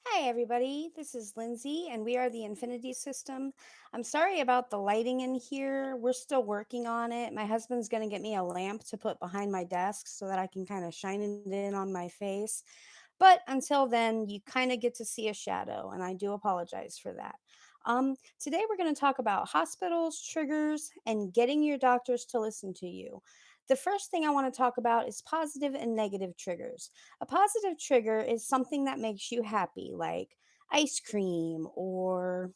Hi, everybody. This is Lindsay, and we are the Infinity System. I'm sorry about the lighting in here. We're still working on it. My husband's going to get me a lamp to put behind my desk so that I can kind of shine it in on my face. But until then, you kind of get to see a shadow, and I do apologize for that. Today, we're going to talk about hospitals, triggers, and getting your doctors to listen to you. The first thing I want to talk about is positive and negative triggers. A positive trigger is something that makes you happy, like ice cream or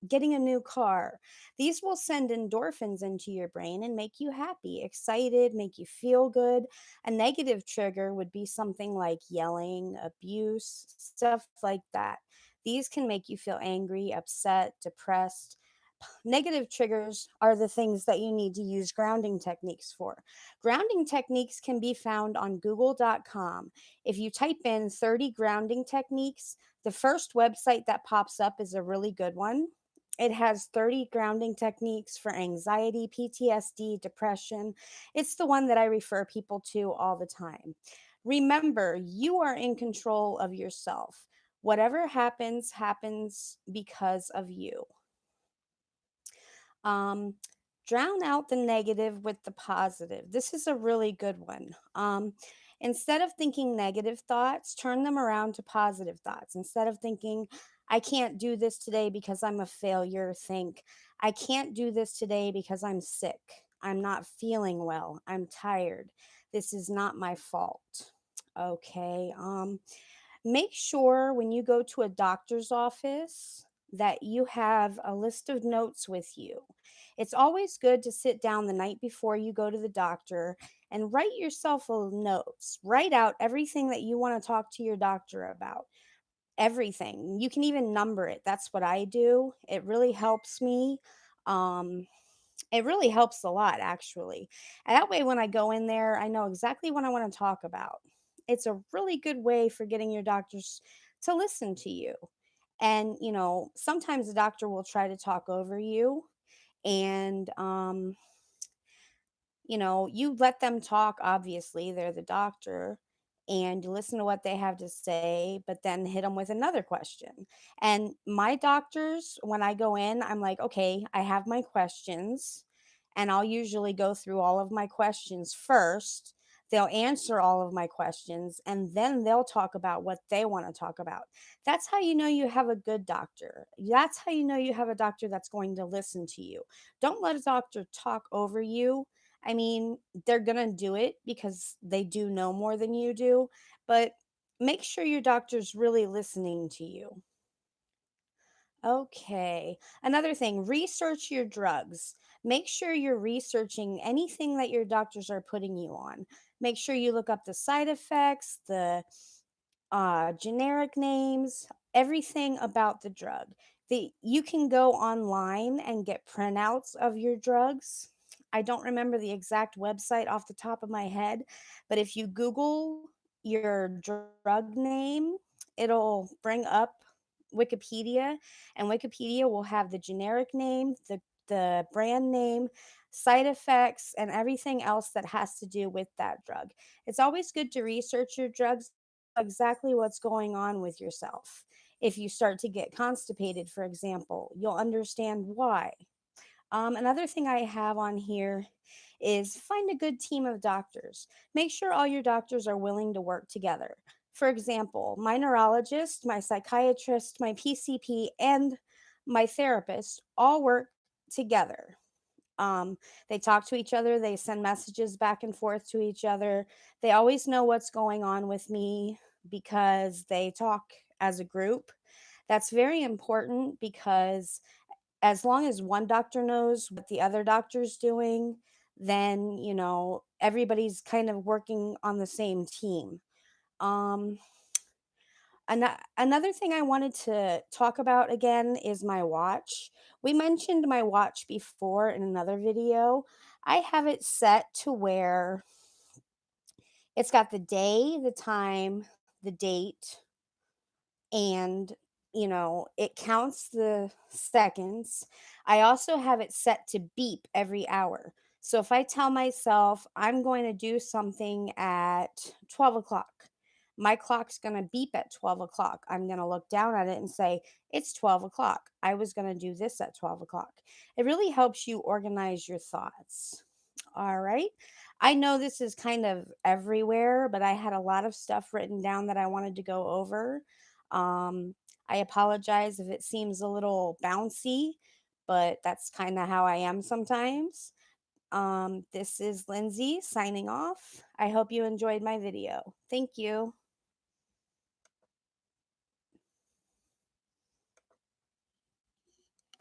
getting a new car. These will send endorphins into your brain and make you happy, excited, make you feel good. A negative trigger would be something like yelling, abuse, stuff like that. These can make you feel angry, upset, depressed. Negative triggers are the things that you need to use grounding techniques for. Grounding techniques can be found on google.com. If you type in 30 grounding techniques, the first website that pops up is a really good one. It has 30 grounding techniques for anxiety, PTSD, depression. It's the one that I refer people to all the time. Remember, you are in control of yourself. Whatever happens, happens because of you. Um, Drown out the negative with the positive. This is a really good one. Instead of thinking negative thoughts, turn them around to positive thoughts. Instead of thinking, I can't do this today because I'm a failure, think, I can't do this today because I'm sick. I'm not feeling well. I'm tired. This is not my fault. Okay. Make sure when you go to a doctor's office that you have a list of notes with you. It's always good to sit down the night before you go to the doctor and write yourself a notes. Write out everything that you want to talk to your doctor about. Everything. You can even number it. That's what I do. It really helps me. Um, it really helps a lot, actually. And that way, when I go in there, I know exactly what I want to talk about. It's a really good way for getting your doctors to listen to you. And, sometimes the doctor will try to talk over you. And, you let them talk, obviously, they're the doctor. And you listen to what they have to say, but then hit them with another question. And my doctors, when I go in, I'm like, okay, I have my questions and I'll usually go through all of my questions first. They'll answer all of my questions and then they'll talk about what they want to talk about. That's how you know you have a good doctor. That's how you know you have a doctor that's going to listen to you. Don't let a doctor talk over you. I mean, they're going to do it because they do know more than you do, but make sure your doctor's really listening to you. Okay. Another thing, research your drugs. Make sure you're researching anything that your doctors are putting you on. Make sure you look up the side effects, the generic names, everything about the drug. You can go online and get printouts of your drugs. I don't remember the exact website off the top of my head, but if you Google your drug name, it'll bring up Wikipedia, and Wikipedia will have the generic name, the brand name, side effects, and everything else that has to do with that drug. It's always good to research your drugs exactly what's going on with yourself. If you start to get constipated, for example, you'll understand why. Another thing I have on here is find a good team of doctors. Make sure all your doctors are willing to work together. For example, my neurologist, my psychiatrist, my PCP, and my therapist all work together. Um, they talk to each other, they send messages back and forth to each other. They always know what's going on with me because they talk as a group. That's very important because as long as one doctor knows what the other doctor's doing, then, everybody's kind of working on the same team. Um, Another thing I wanted to talk about again is my watch. We mentioned my watch before in another video. I have it set to where it's got the day, the time, the date, and it counts the seconds. I also have it set to beep every hour. So if I tell myself I'm going to do something at 12 o'clock, My clock's going to beep at 12 o'clock. I'm going to look down at it and say, it's 12 o'clock. I was going to do this at 12 o'clock. It really helps you organize your thoughts. All right. I know this is kind of everywhere, but I had a lot of stuff written down that I wanted to go over. Um, I apologize if it seems a little bouncy, but that's kind of how I am sometimes. This is Lindsay signing off. I hope you enjoyed my video. Thank you.